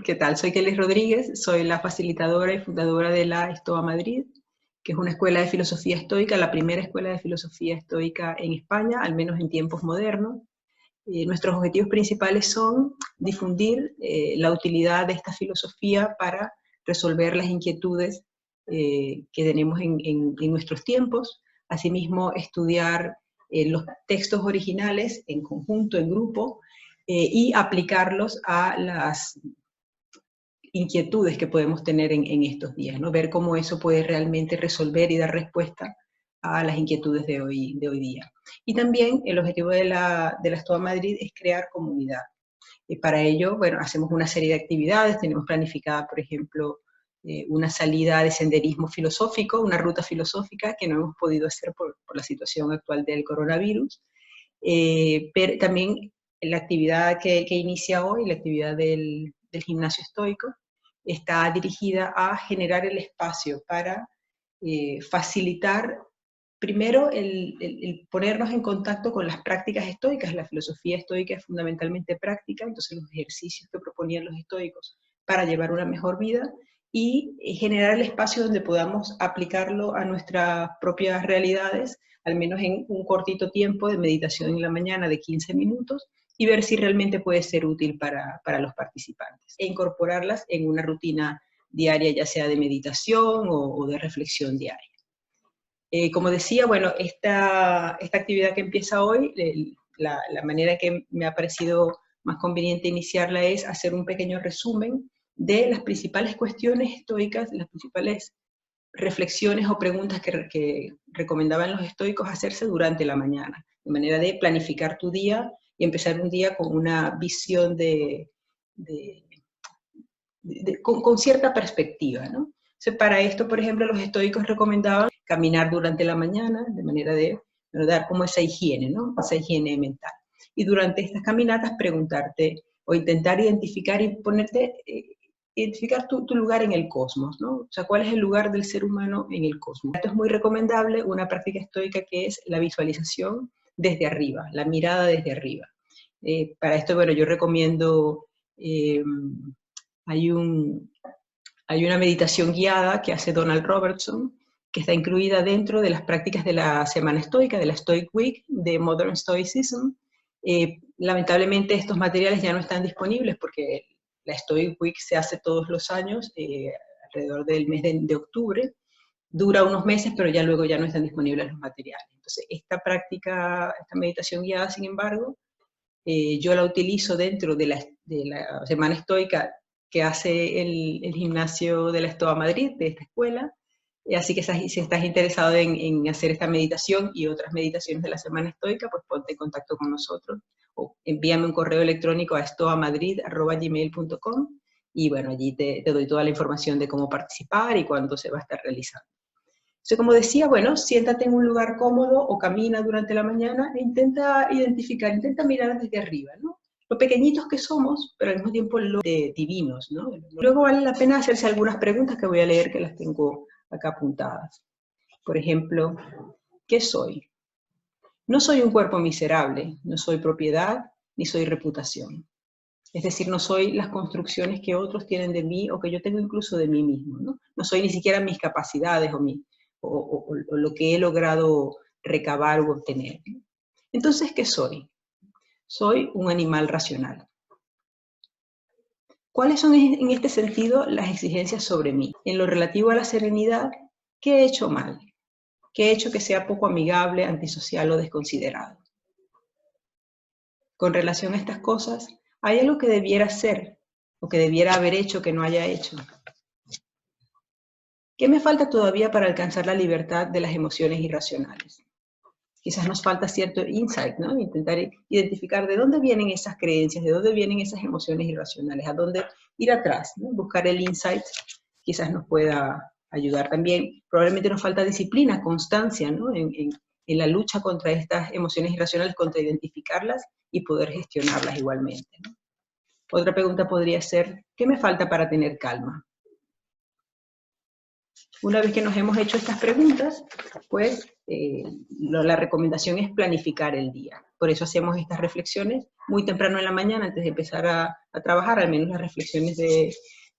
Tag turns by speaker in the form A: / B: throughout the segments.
A: ¿qué tal? Soy Kelly Rodríguez, soy la facilitadora y fundadora de la Stoa Madrid, que es una escuela de filosofía estoica, la primera escuela de filosofía estoica en España, al menos en tiempos modernos. Nuestros objetivos principales son difundir la utilidad de esta filosofía para resolver las inquietudes que tenemos en nuestros tiempos, asimismo estudiar los textos originales en conjunto, en grupo, y aplicarlos a las inquietudes que podemos tener en estos días, ¿no? Ver cómo eso puede realmente resolver y dar respuesta a las inquietudes de hoy día. Y también el objetivo de la Stoa Madrid es crear comunidad. Y para ello, bueno, hacemos una serie de actividades, tenemos planificada, por ejemplo, una salida de senderismo filosófico, una ruta filosófica que no hemos podido hacer por la situación actual del coronavirus, pero también la actividad que inicia hoy, la actividad del gimnasio estoico, está dirigida a generar el espacio para facilitar, primero, el ponernos en contacto con las prácticas estoicas. La filosofía estoica es fundamentalmente práctica, entonces los ejercicios que proponían los estoicos para llevar una mejor vida, y generar el espacio donde podamos aplicarlo a nuestras propias realidades, al menos en un cortito tiempo de meditación en la mañana de 15 minutos, y ver si realmente puede ser útil para los participantes, e incorporarlas en una rutina diaria, ya sea de meditación o de reflexión diaria. Como decía, bueno, esta actividad que empieza hoy, la manera que me ha parecido más conveniente iniciarla es hacer un pequeño resumen de las principales cuestiones estoicas, las principales reflexiones o preguntas que recomendaban los estoicos hacerse durante la mañana, de manera de planificar tu día y empezar un día con una visión con cierta perspectiva, ¿no? Entonces, para esto, por ejemplo, los estoicos recomendaban caminar durante la mañana, de manera de dar como esa higiene, ¿no? Esa higiene mental. Y durante estas caminatas preguntarte o intentar identificar y identificar tu lugar en el cosmos, ¿no? O sea, ¿cuál es el lugar del ser humano en el cosmos? Esto es muy recomendable, una práctica estoica que es la visualización desde arriba, la mirada desde arriba. Para esto, bueno, yo recomiendo, hay una meditación guiada que hace Donald Robertson, que está incluida dentro de las prácticas de la Semana Estoica, de la Stoic Week, de Modern Stoicism. Lamentablemente estos materiales ya no están disponibles porque la Stoic Week se hace todos los años, alrededor del mes de octubre, dura unos meses, pero ya luego ya no están disponibles los materiales. Entonces, esta práctica, esta meditación guiada, sin embargo, yo la utilizo dentro de la Semana Estoica que hace el gimnasio de la Stoa Madrid, de esta escuela. Así que si estás interesado en hacer esta meditación y otras meditaciones de la Semana Estoica, pues ponte en contacto con nosotros o envíame un correo electrónico a stoamadrid@gmail.com y bueno, allí te doy toda la información de cómo participar y cuándo se va a estar realizando. Entonces, como decía, bueno, siéntate en un lugar cómodo o camina durante la mañana e intenta identificar, intenta mirar desde arriba, ¿no? Lo pequeñitos que somos, pero al mismo tiempo lo divinos, ¿no? Luego vale la pena hacerse algunas preguntas que voy a leer, que las tengo acá apuntadas. Por ejemplo, ¿qué soy? No soy un cuerpo miserable, no soy propiedad, ni soy reputación. Es decir, no soy las construcciones que otros tienen de mí o que yo tengo incluso de mí mismo, ¿no? No soy ni siquiera mis capacidades o lo que he logrado recabar u obtener. Entonces, ¿qué soy? Soy un animal racional. ¿Cuáles son en este sentido las exigencias sobre mí? En lo relativo a la serenidad, ¿qué he hecho mal? ¿Qué he hecho que sea poco amigable, antisocial o desconsiderado? Con relación a estas cosas, ¿hay algo que debiera ser o que debiera haber hecho que no haya hecho? ¿Qué me falta todavía para alcanzar la libertad de las emociones irracionales? Quizás nos falta cierto insight, ¿no? Intentar identificar de dónde vienen esas creencias, de dónde vienen esas emociones irracionales, a dónde ir atrás, ¿no? Buscar el insight quizás nos pueda ayudar también. Probablemente nos falta disciplina, constancia, ¿no? En la lucha contra estas emociones irracionales, contra identificarlas y poder gestionarlas igualmente, ¿no? Otra pregunta podría ser, ¿qué me falta para tener calma? Una vez que nos hemos hecho estas preguntas, pues la recomendación es planificar el día. Por eso hacemos estas reflexiones muy temprano en la mañana, antes de empezar a trabajar, al menos las reflexiones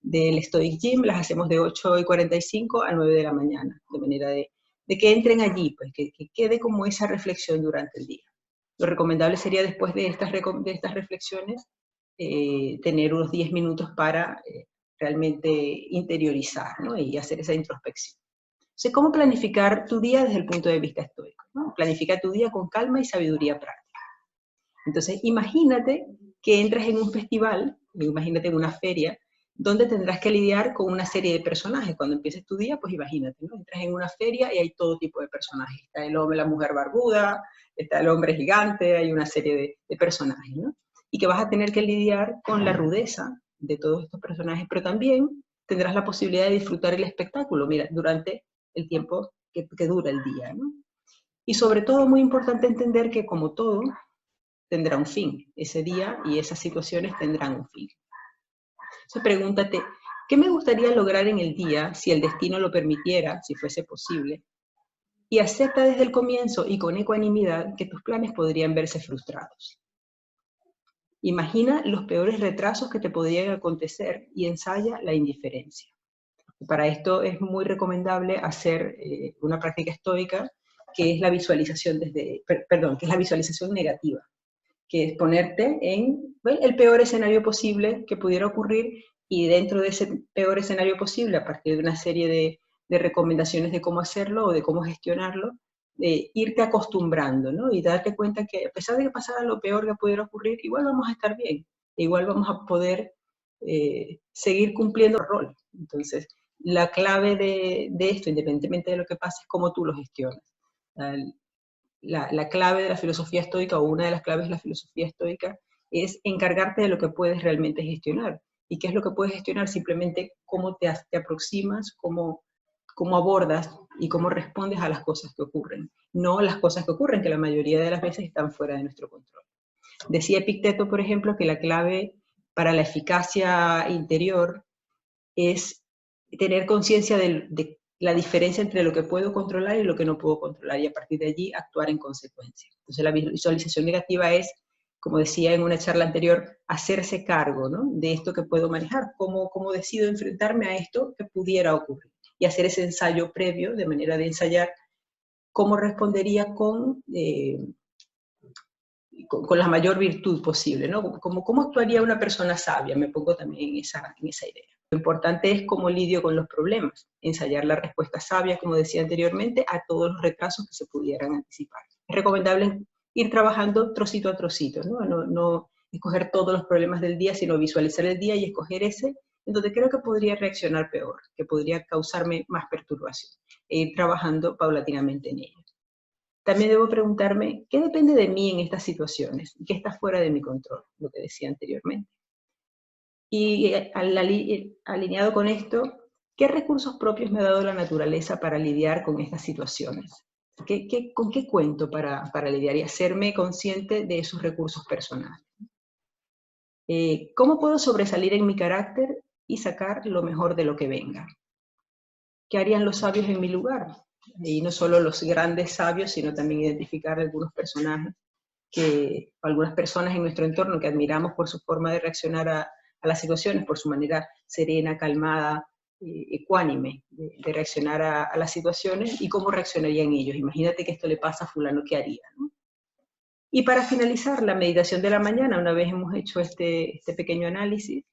A: del Stoic Gym las hacemos de 8:45 a 9 de la mañana, de manera de que entren allí, pues que quede como esa reflexión durante el día. Lo recomendable sería después de estas reflexiones tener unos 10 minutos para realmente interiorizar, ¿no? Y hacer esa introspección. Entonces, ¿cómo planificar tu día desde el punto de vista estoico, ¿no? Planifica tu día con calma y sabiduría práctica. Entonces, imagínate que entras en un festival, imagínate en una feria, donde tendrás que lidiar con una serie de personajes. Cuando empieces tu día, pues imagínate, ¿no? Entras en una feria y hay todo tipo de personajes. Está el hombre, la mujer barbuda, está el hombre gigante, hay una serie de personajes, ¿no? Y que vas a tener que lidiar con la rudeza de todos estos personajes, pero también tendrás la posibilidad de disfrutar el espectáculo, mira, durante el tiempo que dura el día, ¿no? Y sobre todo, muy importante entender que, como todo, tendrá un fin. Ese día y esas situaciones tendrán un fin. Entonces pregúntate, ¿qué me gustaría lograr en el día si el destino lo permitiera, si fuese posible? Y acepta desde el comienzo y con ecuanimidad que tus planes podrían verse frustrados. Imagina los peores retrasos que te podrían acontecer y ensaya la indiferencia. Para esto es muy recomendable hacer una práctica estoica que es la visualización que es la visualización negativa, que es ponerte en el peor escenario posible que pudiera ocurrir y dentro de ese peor escenario posible, a partir de una serie de recomendaciones de cómo hacerlo o de cómo gestionarlo, irte acostumbrando, ¿no? Y darte cuenta que a pesar de que pasara lo peor que pudiera ocurrir, igual vamos a estar bien, igual vamos a poder seguir cumpliendo el rol. Entonces, la clave de esto, independientemente de lo que pase, es cómo tú lo gestionas. La clave de la filosofía estoica, o una de las claves de la filosofía estoica, es encargarte de lo que puedes realmente gestionar. ¿Y qué es lo que puedes gestionar? Simplemente cómo te aproximas, cómo abordas y cómo respondes a las cosas que ocurren. No las cosas que ocurren, que la mayoría de las veces están fuera de nuestro control. Decía Epicteto, por ejemplo, que la clave para la eficacia interior es tener conciencia de la diferencia entre lo que puedo controlar y lo que no puedo controlar, y a partir de allí actuar en consecuencia. Entonces la visualización negativa es, como decía en una charla anterior, hacerse cargo, ¿no?, de esto que puedo manejar, cómo decido enfrentarme a esto que pudiera ocurrir, y hacer ese ensayo previo, de manera de ensayar cómo respondería con la mayor virtud posible, ¿no? ¿Cómo actuaría una persona sabia? Me pongo también en esa idea. Lo importante es cómo lidio con los problemas, ensayar la respuesta sabia, como decía anteriormente, a todos los retrasos que se pudieran anticipar. Es recomendable ir trabajando trocito a trocito, ¿no? No escoger todos los problemas del día, sino visualizar el día y escoger ese en donde creo que podría reaccionar peor, que podría causarme más perturbación, e ir trabajando paulatinamente en ello. También debo preguntarme, ¿qué depende de mí en estas situaciones? ¿Qué está fuera de mi control? Lo que decía anteriormente. Y alineado con esto, ¿qué recursos propios me ha dado la naturaleza para lidiar con estas situaciones? ¿Con qué cuento para lidiar y hacerme consciente de esos recursos personales? ¿Cómo puedo sobresalir en mi carácter y sacar lo mejor de lo que venga? ¿Qué harían los sabios en mi lugar? Y no solo los grandes sabios, sino también identificar algunos personajes, algunas personas en nuestro entorno que admiramos por su forma de reaccionar a las situaciones, por su manera serena, calmada, ecuánime de reaccionar a las situaciones, y cómo reaccionarían ellos. Imagínate que esto le pasa a fulano, ¿qué haría?, ¿no? Y para finalizar, la meditación de la mañana, una vez hemos hecho este pequeño análisis,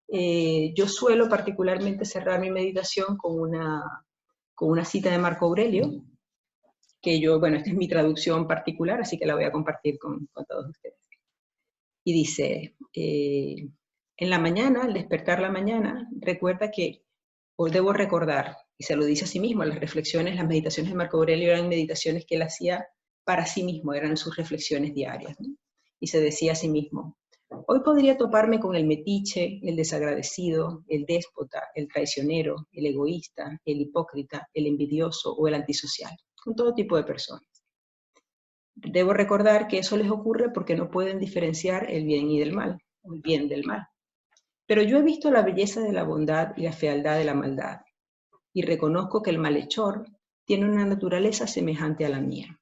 A: yo suelo particularmente cerrar mi meditación con una cita de Marco Aurelio, que esta es mi traducción particular, así que la voy a compartir con todos ustedes. Y dice, en la mañana, al despertar la mañana, recuerda que hoy debo recordar, y se lo dice a sí mismo, las reflexiones, las meditaciones de Marco Aurelio eran meditaciones que él hacía para sí mismo, eran sus reflexiones diarias, ¿no? Y se decía a sí mismo, hoy podría toparme con el metiche, el desagradecido, el déspota, el traicionero, el egoísta, el hipócrita, el envidioso o el antisocial, con todo tipo de personas. Debo recordar que eso les ocurre porque no pueden diferenciar el bien y del mal, o el bien del mal. Pero yo he visto la belleza de la bondad y la fealdad de la maldad, y reconozco que el malhechor tiene una naturaleza semejante a la mía.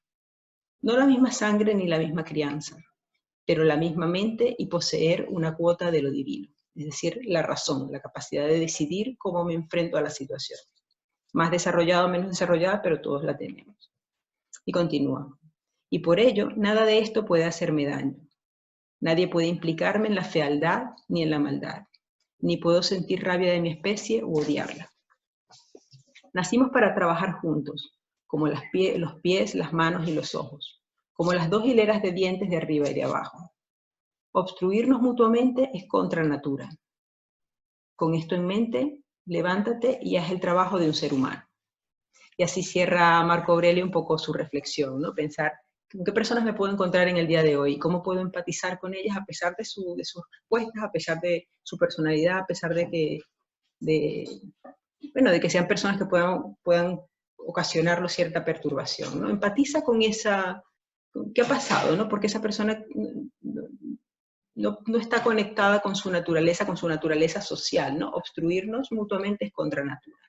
A: No la misma sangre ni la misma crianza, pero la misma mente y poseer una cuota de lo divino, es decir, la razón, la capacidad de decidir cómo me enfrento a la situación. Más desarrollada o menos desarrollada, pero todos la tenemos. Y continúa. Y por ello, nada de esto puede hacerme daño. Nadie puede implicarme en la fealdad ni en la maldad, ni puedo sentir rabia de mi especie u odiarla. Nacimos para trabajar juntos, como los pies, las manos y los ojos, como las dos hileras de dientes de arriba y de abajo. Obstruirnos mutuamente es contra natura. Con esto en mente, levántate y haz el trabajo de un ser humano. Y así cierra Marco Aurelio un poco su reflexión, ¿no? Pensar, ¿con qué personas me puedo encontrar en el día de hoy? ¿Cómo puedo empatizar con ellas a pesar de sus respuestas, a pesar de su personalidad, a pesar de que, de que sean personas que puedan ocasionarlo cierta perturbación, ¿no? Empatiza con esa, ¿qué ha pasado, no? Porque esa persona no está conectada con su naturaleza social, ¿no? Obstruirnos mutuamente es contra natura.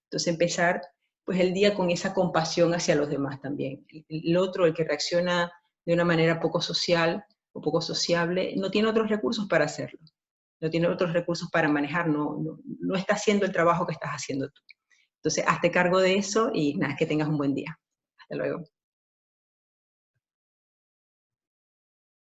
A: Entonces empezar pues el día con esa compasión hacia los demás también. El otro, el que reacciona de una manera poco social o poco sociable, no tiene otros recursos para hacerlo. No tiene otros recursos para manejar, no está haciendo el trabajo que estás haciendo tú. Entonces, hazte cargo de eso y nada, que tengas un buen día. Hasta luego.